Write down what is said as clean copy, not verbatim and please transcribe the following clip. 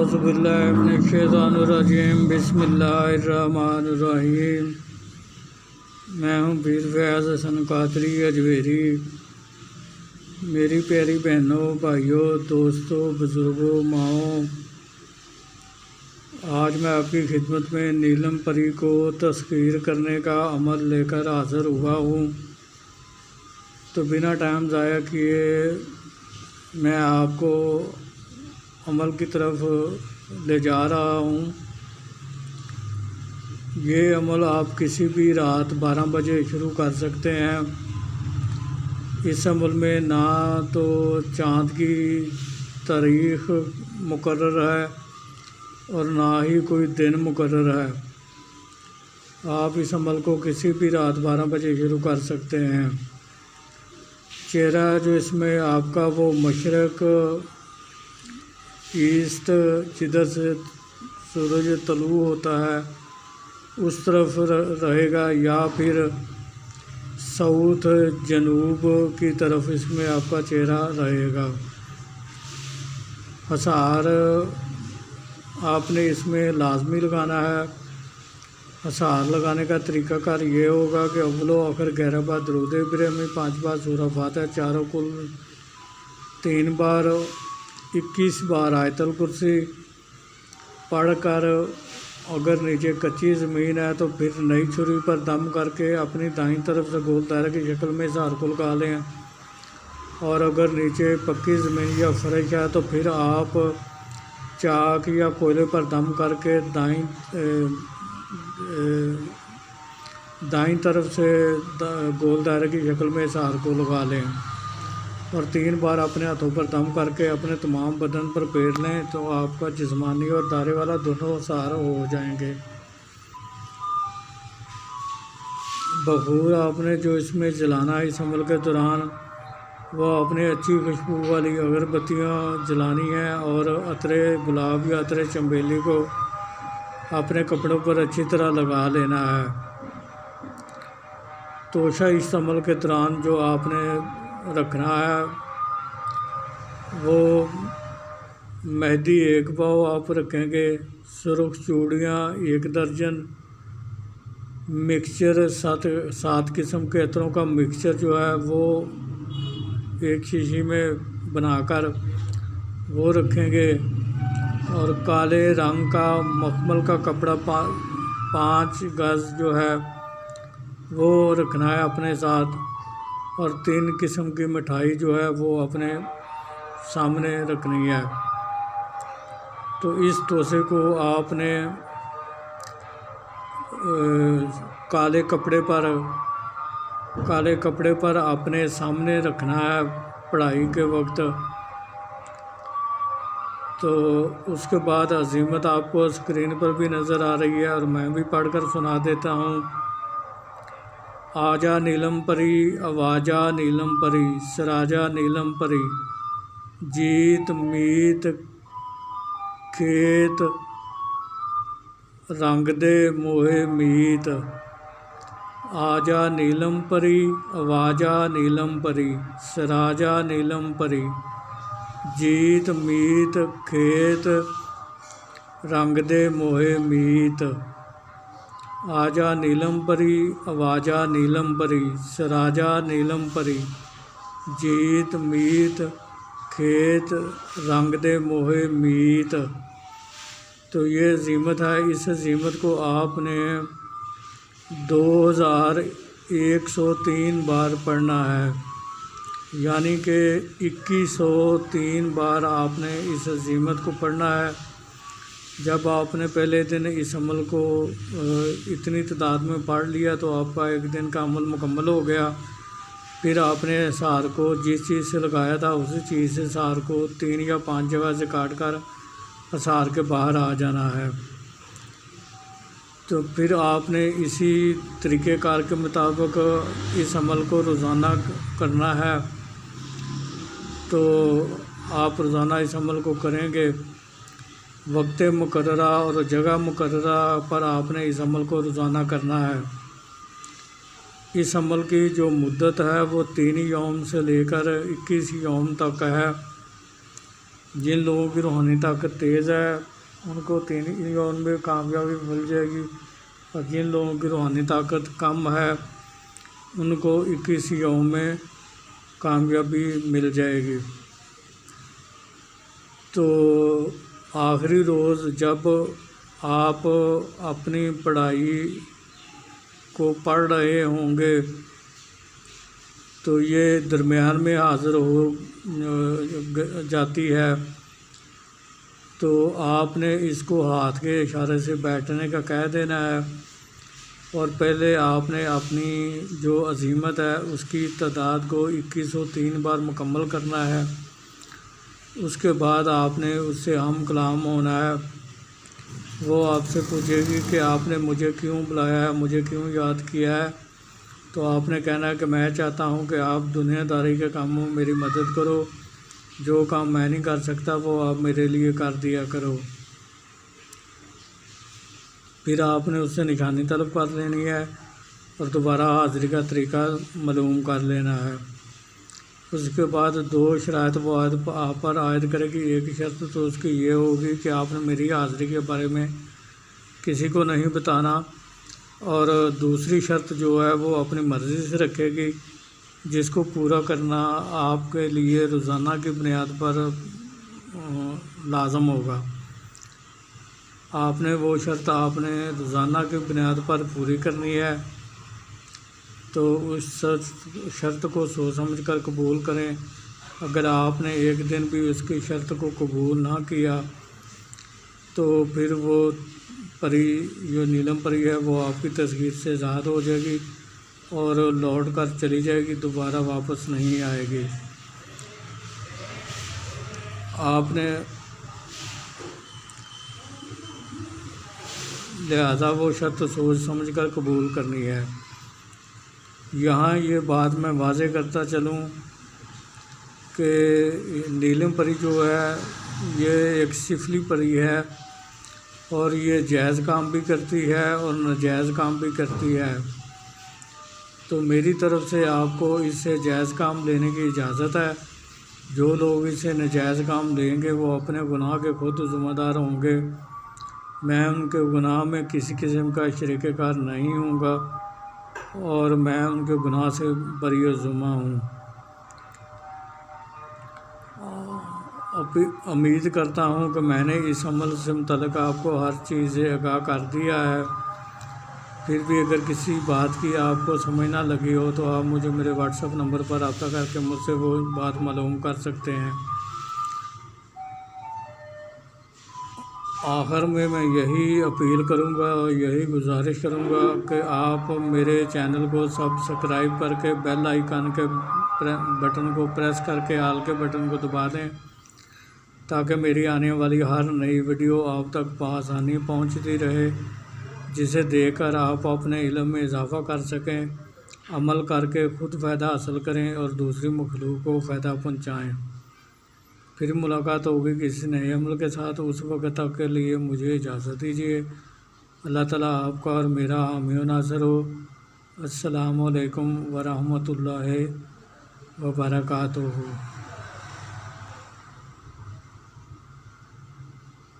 اعوذ باللہ من الشیطان الرجیم بسم اللہ الرحمن الرحیم۔ میں ہوں پیر فیاض حسن قادری اجویری۔ میری پیاری بہنوں، بھائیوں، دوستوں، بزرگوں، ماؤں، آج میں آپ کی خدمت میں نیلم پری کو تسخیر کرنے کا عمل لے کر حاضر ہوا ہوں۔ تو بنا ٹائم ضائع کیے میں آپ کو عمل کی طرف لے جا رہا ہوں۔ یہ عمل آپ کسی بھی رات 12 بجے شروع کر سکتے ہیں۔ اس عمل میں نہ تو چاند کی تاریخ مقرر ہے اور نہ ہی کوئی دن مقرر ہے۔ آپ اس عمل کو کسی بھی رات 12 بجے شروع کر سکتے ہیں۔ چہرہ جو اس میں آپ کا وہ مشرق ایسٹ، جدھر سے سورج طلوع ہوتا ہے اس طرف رہے گا، یا پھر ساؤتھ جنوب کی طرف اس میں آپ کا چہرہ رہے گا۔ حصار آپ نے اس میں لازمی لگانا ہے۔ حصار لگانے کا طریقہ کار یہ ہوگا کہ اول و آخر 11 بار درود ابراہیمی، 5 بار سورہ فاتحہ، چاروں کل 3 بار، 21 بار آیت الکرسی پڑھ کر، اگر نیچے کچی زمین ہے تو پھر نئی چھری پر دم کر کے اپنی دائیں طرف سے گول دائرہ کی شکل میں اظہار کو لگا لیں، اور اگر نیچے پکی زمین یا فرش ہے تو پھر آپ چاک یا کوئلے پر دم کر کے دائیں طرف سے گول دائرہ کی شکل میں اظہار کو لگا لیں، اور 3 بار اپنے ہاتھوں پر دم کر کے اپنے تمام بدن پر پھیر لیں، تو آپ کا جسمانی اور دائرے والا دونوں اثار ہو جائیں گے۔ بخور آپ نے جو اس میں جلانا ہے اس عمل کے دوران، وہ اپنے اچھی خوشبو والی اگربتیاں جلانی ہیں، اور عطر گلاب یا عطر چنبیلی کو اپنے کپڑوں پر اچھی طرح لگا لینا ہے۔ توشہ اس عمل کے دوران جو آپ نے رکھنا ہے وہ مہندی 1 پاؤ آپ رکھیں گے، سرخ چوڑیاں 1 درجن، مکسچر 7 قسم کے عطروں کا مکسچر جو ہے وہ ایک شیشی میں بنا کر وہ رکھیں گے، اور کالے رنگ کا مخمل کا کپڑا 5 گز جو ہے وہ رکھنا ہے اپنے ساتھ، اور 3 قسم کی مٹھائی جو ہے وہ اپنے سامنے رکھنی ہے۔ تو اس توشے کو آپ نے کالے کپڑے پر اپنے سامنے رکھنا ہے پڑھائی کے وقت۔ تو اس کے بعد عزیمت آپ کو اسکرین پر بھی نظر آ رہی ہے، اور میں بھی پڑھ کر سنا دیتا ہوں۔ آجا نیلم پری، آواجا نیلم پری، سراجا نیلم پری، جیت میت کھیت رنگ دے موہے میت۔ آجا نیلم پری، آواجا نیلم پری، سراجا نیلم پری، جیت میت کھیت رنگ دے موہے میت۔ آجا نیلم پری، آواجا نیلم پری، سراجا نیلم پری، جیت میت کھیت رنگ دے موہے میت۔ تو یہ عزیمت ہے۔ اس عزیمت کو آپ نے 2103 بار پڑھنا ہے، یعنی کہ 2103 بار آپ نے اس عزیمت کو پڑھنا ہے۔ جب آپ نے پہلے دن اس عمل کو اتنی تعداد میں پڑھ لیا تو آپ کا ایک دن کا عمل مکمل ہو گیا۔ پھر آپ نے اثار کو جس چیز سے لگایا تھا اسی چیز سے اثار کو 3 یا 5 جگہ سے کاٹ کر اثار کے باہر آ جانا ہے۔ تو پھر آپ نے اسی طریقہ کار کے مطابق اس عمل کو روزانہ کرنا ہے۔ تو آپ روزانہ اس عمل کو کریں گے۔ وقت مقررہ اور جگہ مقررہ پر آپ نے اس عمل کو روزانہ کرنا ہے۔ اس عمل کی جو مدت ہے وہ 3 یوم سے لے کر 21 یوم تک ہے۔ جن لوگوں کی روحانی طاقت تیز ہے ان کو 3 یوم میں کامیابی مل جائے گی، اور جن لوگوں کی روحانی طاقت کم ہے ان کو 21 یوم میں کامیابی مل جائے گی۔ تو آخری روز جب آپ اپنی پڑھائی کو پڑھ رہے ہوں گے تو یہ درمیان میں حاضر ہو جاتی ہے، تو آپ نے اس کو ہاتھ کے اشارے سے بیٹھنے کا کہہ دینا ہے، اور پہلے آپ نے اپنی جو عزیمت ہے اس کی تعداد کو 2103 بار مکمل کرنا ہے۔ اس کے بعد آپ نے اس سے ہم کلام ہونا ہے۔ وہ آپ سے پوچھے گی کہ آپ نے مجھے کیوں بلایا ہے، مجھے کیوں یاد کیا ہے، تو آپ نے کہنا ہے کہ میں چاہتا ہوں کہ آپ دنیا داری کے کاموں میں میری مدد کرو، جو کام میں نہیں کر سکتا وہ آپ میرے لیے کر دیا کرو۔ پھر آپ نے اس سے نشانی طلب کر لینی ہے اور دوبارہ حاضری کا طریقہ معلوم کر لینا ہے۔ اس کے بعد 2 شرائط وہ آپ پر عائد کرے گی۔ ایک شرط تو اس کی یہ ہوگی کہ آپ نے میری حاضری کے بارے میں کسی کو نہیں بتانا، اور دوسری شرط جو ہے وہ اپنی مرضی سے رکھے گی، جس کو پورا کرنا آپ کے لیے روزانہ کی بنیاد پر لازم ہوگا۔ آپ نے وہ شرط آپ نے روزانہ کی بنیاد پر پوری کرنی ہے، تو اس شرط کو سوچ سمجھ کر قبول کریں۔ اگر آپ نے ایک دن بھی اس کی شرط کو قبول نہ کیا تو پھر وہ پری جو نیلم پری ہے وہ آپ کی تصویر سے آزاد ہو جائے گی اور لوٹ کر چلی جائے گی، دوبارہ واپس نہیں آئے گی۔ آپ نے لہذا وہ شرط سوچ سمجھ کر قبول کرنی ہے۔ یہاں یہ بات میں واضح کرتا چلوں کہ نیلم پری جو ہے یہ ایک سفلی پری ہے، اور یہ جائز کام بھی کرتی ہے اور ناجائز کام بھی کرتی ہے۔ تو میری طرف سے آپ کو اس سے جائز کام لینے کی اجازت ہے۔ جو لوگ اس سے ناجائز کام لیں گے وہ اپنے گناہ کے خود ذمہ دار ہوں گے۔ میں ان کے گناہ میں کسی قسم کا شریک کار نہیں ہوں گا، اور میں ان کے گناہ سے بری و ذمہ ہوں۔ امید کرتا ہوں کہ میں نے اس عمل سے متعلق آپ کو ہر چیز سے آگاہ کر دیا ہے۔ پھر بھی اگر کسی بات کی آپ کو سمجھ نہ لگی ہو تو آپ مجھے میرے واٹس ایپ نمبر پر رابطہ کر کے مجھ سے وہ بات معلوم کر سکتے ہیں۔ آخر میں یہی اپیل کروں گا اور یہی گزارش کروں گا کہ آپ میرے چینل کو سبسکرائب کر کے بیل آئیکن کے بٹن کو پریس کر کے آل کے بٹن کو دبا دیں، تاکہ میری آنے والی ہر نئی ویڈیو آپ تک بآسانی پہنچتی رہے، جسے دیکھ کر آپ اپنے علم میں اضافہ کر سکیں، عمل کر کے خود فائدہ حاصل کریں اور دوسری مخلوق کو فائدہ پہنچائیں۔ پھر ملاقات ہوگی کسی نئے عمل کے ساتھ۔ اس وقت تک کے لیے مجھے اجازت دیجیے۔ اللہ تعالیٰ آپ کا اور میرا حامی و ناصر ہو۔ السلام علیکم ورحمۃ اللہ وبرکاتہ۔